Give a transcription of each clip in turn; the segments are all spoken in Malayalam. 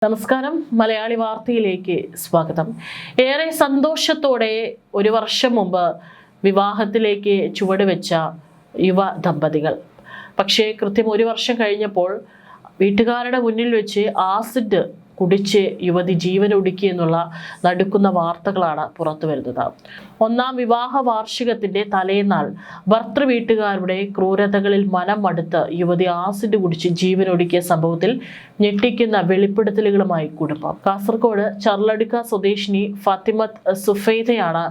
നമസ്കാരം. മലയാളി വാർത്തയിലേക്ക് സ്വാഗതം. ഏറെ സന്തോഷത്തോടെ ഒരു വർഷം മുമ്പ് വിവാഹത്തിലേക്ക് ചുവടുവെച്ച യുവ ദമ്പതികൾ പക്ഷേ കൃത്യം ഒരു വർഷം കഴിഞ്ഞപ്പോൾ വീട്ടുകാരുടെ മുന്നിൽ വെച്ച് ആസിഡ് കുടിച്ച് യുവതി ജീവനൊടുക്കി എന്നുള്ള നടുക്കുന്ന വാർത്തകളാണ് പുറത്തു വരുന്നത്. ഒന്നാം വിവാഹ വാർഷികത്തിന്റെ തലേന്നാൾ ഭർത്തൃ വീട്ടുകാരുടെ ക്രൂരതകളിൽ മനം മടുത്ത് യുവതി ആസിഡ് കുടിച്ച് ജീവനൊടുക്കിയ സംഭവത്തിൽ ഞെട്ടിക്കുന്ന വെളിപ്പെടുത്തലുകളുമായി കുടുംബം. കാസർഗോഡ് ചർലടുക്ക സ്വദേശിനി ഫാത്തിമത്ത് സുഫൈദയാണ്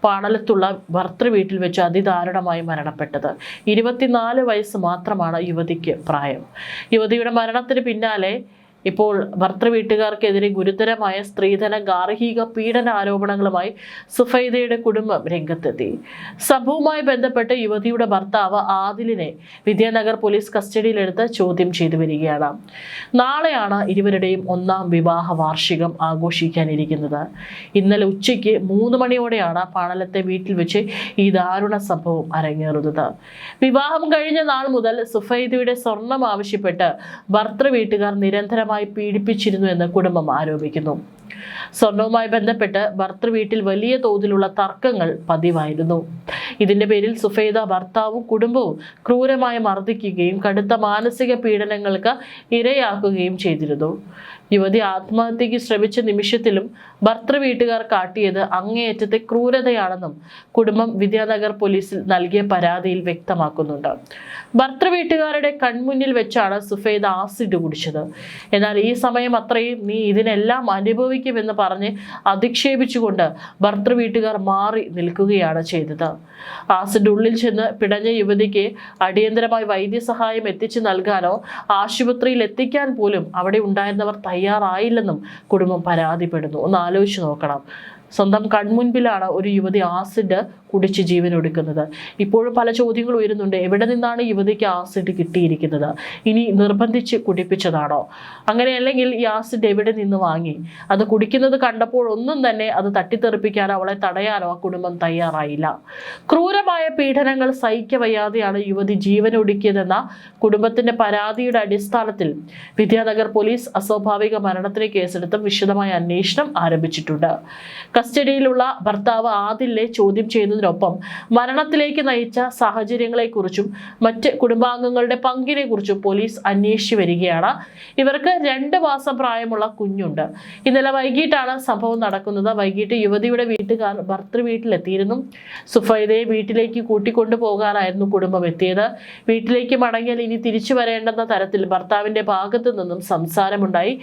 പാണലത്തുള്ള ഭർത്തൃ വീട്ടിൽ വെച്ച് അതിദാരുണമായി മരണപ്പെട്ടത്. 24 വയസ്സ് മാത്രമാണ് യുവതിക്ക് പ്രായം. യുവതിയുടെ മരണത്തിന് പിന്നാലെ ഇപ്പോൾ ഭർത്തൃ വീട്ടുകാർക്കെതിരെ ഗുരുതരമായ സ്ത്രീധന ഗാർഹിക പീഡന ആരോപണങ്ങളുമായി സുഫൈദയുടെ കുടുംബം രംഗത്തെത്തി. സംഭവവുമായി ബന്ധപ്പെട്ട് യുവതിയുടെ ഭർത്താവ് ആദിലിനെ വിദ്യാനഗർ പോലീസ് കസ്റ്റഡിയിലെടുത്ത് ചോദ്യം ചെയ്തു വരികയാണ്. നാളെയാണ് ഇരുവരുടെയും ഒന്നാം വിവാഹ വാർഷികം ആഘോഷിക്കാനിരിക്കുന്നത്. ഇന്നലെ ഉച്ചയ്ക്ക് 3 മണിയോടെയാണ് പാണലത്തെ വീട്ടിൽ വെച്ച് ഈ ദാരുണ സംഭവം അരങ്ങേറുന്നത്. വിവാഹം കഴിഞ്ഞ നാൾ മുതൽ സുഫൈദയുടെ സ്വർണം ആവശ്യപ്പെട്ട് ഭർത്തൃ വീട്ടുകാർ നിരന്തരമായി പീഡിപ്പിച്ചിരുന്നു എന്ന് കുടുംബം ആരോപിക്കുന്നു. സ്വർണവുമായി ബന്ധപ്പെട്ട് ഭർത്തൃ വീട്ടിൽ വലിയ തോതിലുള്ള തർക്കങ്ങൾ പതിവായിരുന്നു. ഇതിന്റെ പേരിൽ സുഫൈദ ഭർത്താവും കുടുംബവും ക്രൂരമായി മർദ്ദിക്കുകയും കടുത്ത മാനസിക പീഡനങ്ങൾക്ക് ഇരയാക്കുകയും ചെയ്തിരുന്നു. യുവതി ആത്മഹത്യക്ക് ശ്രമിച്ച നിമിഷത്തിലും ഭർത്തൃ വീട്ടുകാർ കാട്ടിയത് അങ്ങേയറ്റത്തെ ക്രൂരതയാണെന്നും കുടുംബം വിദ്യാനഗർ പോലീസിൽ നൽകിയ പരാതിയിൽ വ്യക്തമാക്കുന്നുണ്ട്. ഭർത്തൃ വീട്ടുകാരുടെ കൺമുന്നിൽ വെച്ചാണ് സുഫൈദ ആസിഡ് കുടിച്ചത്. എന്നാൽ ഈ സമയം അത്രയും നീ ഇതിനെല്ലാം അനുഭവിക്കുമെന്ന് പറഞ്ഞ് അധിക്ഷേപിച്ചുകൊണ്ട് ഭർത്തൃ വീട്ടുകാർ മാറി നിൽക്കുകയാണ് ചെയ്തത്. ആസിഡ് ഉള്ളിൽ ചെന്ന് പിടഞ്ഞ യുവതിക്ക് അടിയന്തരമായി വൈദ്യസഹായം എത്തിച്ചു നൽകാനോ ആശുപത്രിയിൽ എത്തിക്കാൻ പോലും അവിടെ ഉണ്ടായിരുന്നവർ തയ്യാറായില്ലെന്നും കുടുംബം പരാതിപ്പെടുന്നു. ഒന്ന് ആലോചിച്ച് നോക്കണം. സ്വന്തം കൺമുൻപിലാണ് ഒരു യുവതി ആസിഡ് കുടിച്ച് ജീവനൊടുക്കുന്നത്. ഇപ്പോഴും പല ചോദ്യങ്ങൾ ഉയരുന്നുണ്ട്. എവിടെ നിന്നാണ് യുവതിക്ക് ആസിഡ് കിട്ടിയിരിക്കുന്നത്? ഇനി നിർബന്ധിച്ച് കുടിപ്പിച്ചതാണോ? അങ്ങനെയല്ലെങ്കിൽ ഈ ആസിഡ് എവിടെ നിന്ന് വാങ്ങി? അത് കുടിക്കുന്നത് കണ്ടപ്പോൾ ഒന്നും തന്നെ അത് തട്ടിത്തെറിപ്പിക്കാനോ അവളെ തടയാനോ ആ കുടുംബം തയ്യാറായില്ല. ക്രൂരമായ പീഡനങ്ങൾ സഹിക്കവയ്യാതെയാണ് യുവതി ജീവനൊടുക്കിയതെന്ന കുടുംബത്തിന്റെ പരാതിയുടെ അടിസ്ഥാനത്തിൽ വിദ്യാനഗർ പോലീസ് അസ്വാഭാവിക മരണത്തിന് കേസെടുത്ത് വിശദമായ അന്വേഷണം ആരംഭിച്ചിട്ടുണ്ട്. കസ്റ്റഡിയിലുള്ള ഭർത്താവ് ആദിലിനെ ചോദ്യം ചെയ്യുന്നതിനൊപ്പം മരണത്തിലേക്ക് നയിച്ച സാഹചര്യങ്ങളെക്കുറിച്ചും മറ്റ് കുടുംബാംഗങ്ങളുടെ പങ്കിനെ കുറിച്ചും പോലീസ് അന്വേഷിച്ചു വരികയാണ്. ഇവർക്ക് 2 മാസം പ്രായമുള്ള കുഞ്ഞുണ്ട്. ഇന്നലെ വൈകിട്ടാണ് സംഭവം നടക്കുന്നത്. വൈകിട്ട് യുവതിയുടെ വീട്ടുകാർ ഭർത്തൃ വീട്ടിലെത്തിയിരുന്നു. സുഫൈദയെ വീട്ടിലേക്ക് കൂട്ടിക്കൊണ്ടു പോകാനായിരുന്നു കുടുംബം എത്തിയത്. വീട്ടിലേക്ക് മടങ്ങിയാൽ ഇനി തിരിച്ചു വരേണ്ടെന്ന തരത്തിൽ ഭർത്താവിന്റെ ഭാഗത്തു നിന്നും സംസാരമുണ്ടായി.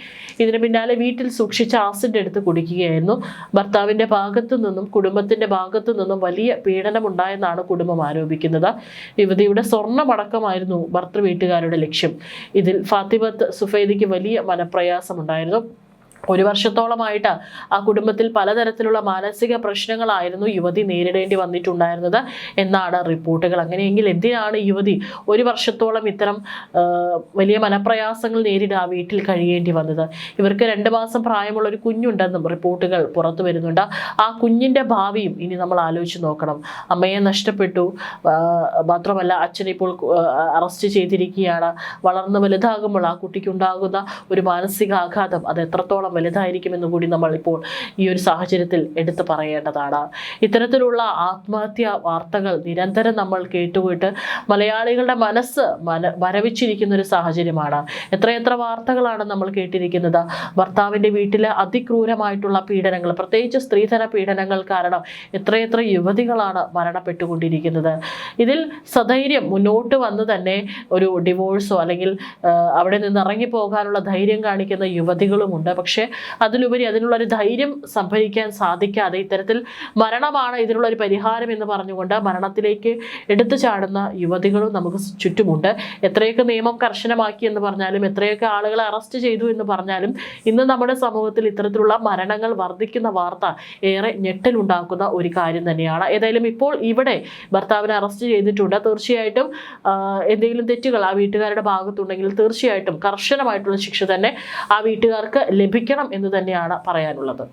ഇതിന് പിന്നാലെ വീട്ടിൽ സൂക്ഷിച്ച ആസിഡ് എടുത്ത് കുടിക്കുകയായിരുന്നു. ഭർത്താവിന്റെ ഭാഗത്തു നിന്നും കുടുംബത്തിന്റെ ഭാഗത്തു നിന്നും വലിയ പീഡനമുണ്ടായെന്നാണ് കുടുംബം ആരോപിക്കുന്നത്. യുവതിയുടെ സ്വർണ്ണമടക്കമായിരുന്നു ഭർത്തൃ വീട്ടുകാരുടെ ലക്ഷ്യം. ഇതിൽ ഫാത്തിമത്ത് സുഫൈദയ്ക്ക് വലിയ മനപ്രയാസമുണ്ടായിരുന്നു. 1 വർഷത്തോളമായിട്ട് ആ കുടുംബത്തിൽ പലതരത്തിലുള്ള മാനസിക പ്രശ്നങ്ങളായിരുന്നു യുവതി നേരിടേണ്ടി വന്നിട്ടുണ്ടായിരുന്നത് എന്നാണ് റിപ്പോർട്ടുകൾ. അങ്ങനെയെങ്കിൽ എന്തിനാണ് യുവതി 1 വർഷത്തോളം ഇത്തരം വലിയ മനപ്രയാസങ്ങൾ നേരിട്ട് ആ വീട്ടിൽ കഴിയേണ്ടി വന്നത്? ഇവർക്ക് 2 മാസം പ്രായമുള്ള ഒരു കുഞ്ഞുണ്ടെന്നും റിപ്പോർട്ടുകൾ പുറത്തു വരുന്നുണ്ട്. ആ കുഞ്ഞിന്റെ ഭാവിയും ഇനി നമ്മൾ ആലോചിച്ച് നോക്കണം. അമ്മയെ നഷ്ടപ്പെട്ടു, മാത്രമല്ല അച്ഛനെ ഇപ്പോൾ അറസ്റ്റ് ചെയ്തിരിക്കുകയാണ്. വളർന്ന് വലുതാകുമ്പോൾ ആ കുട്ടിക്കുണ്ടാകുന്ന ഒരു മാനസികാഘാതം അത് എത്രത്തോളം വലുതായിരിക്കുമെന്ന് കൂടി നമ്മൾ ഇപ്പോൾ ഈ ഒരു സാഹചര്യത്തിൽ എടുത്തു പറയേണ്ടതാണ്. ഇത്തരത്തിലുള്ള ആത്മഹത്യാ വാർത്തകൾ നിരന്തരം നമ്മൾ കേട്ടുപോയിട്ട് മലയാളികളുടെ മനസ്സ് മരവിച്ചിരിക്കുന്ന ഒരു സാഹചര്യമാണ്. എത്രയെത്ര വാർത്തകളാണ് നമ്മൾ കേട്ടിരിക്കുന്നത്. ഭർത്താവിൻ്റെ വീട്ടിലെ അതിക്രൂരമായിട്ടുള്ള പീഡനങ്ങൾ, പ്രത്യേകിച്ച് സ്ത്രീധന പീഡനങ്ങൾ കാരണം എത്രയെത്ര യുവതികളാണ് മരണപ്പെട്ടുകൊണ്ടിരിക്കുന്നത്. ഇതിൽ സധൈര്യം മുന്നോട്ട് വന്ന് തന്നെ ഒരു ഡിവോഴ്സോ അല്ലെങ്കിൽ അവിടെ നിന്ന് ഇറങ്ങിപ്പോകാനുള്ള ധൈര്യം കാണിക്കുന്ന യുവതികളുമുണ്ട്. പക്ഷേ അതിലുപരി അതിനുള്ളൊരു ധൈര്യം സംഭരിക്കാൻ സാധിക്കാതെ ഇത്തരത്തിൽ മരണമാണ് ഇതിനുള്ളൊരു പരിഹാരം എന്ന് പറഞ്ഞുകൊണ്ട് മരണത്തിലേക്ക് എടുത്തു ചാടുന്ന യുവതികളും നമുക്ക് ചുറ്റുമുണ്ട്. എത്രയൊക്കെ നിയമം കർശനമാക്കി എന്ന് പറഞ്ഞാലും, എത്രയൊക്കെ ആളുകളെ അറസ്റ്റ് ചെയ്തു എന്ന് പറഞ്ഞാലും, ഇന്ന് നമ്മുടെ സമൂഹത്തിൽ ഇത്തരത്തിലുള്ള മരണങ്ങൾ വർദ്ധിക്കുന്ന വാർത്ത ഏറെ ഞെട്ടലുണ്ടാക്കുന്ന ഒരു കാര്യം തന്നെയാണ്. ഏതായാലും ഇപ്പോൾ ഇവിടെ ഭർത്താവിനെ അറസ്റ്റ് ചെയ്തിട്ടുണ്ട്. തീർച്ചയായിട്ടും എന്തെങ്കിലും തെറ്റുകൾ ആ വീട്ടുകാരുടെ ഭാഗത്തുണ്ടെങ്കിൽ തീർച്ചയായിട്ടും കർശനമായിട്ടുള്ള ശിക്ഷ തന്നെ ആ വീട്ടുകാർക്ക് ലഭിക്കണം എന്ന് തന്നെയാണ് പറയാനുള്ളത്.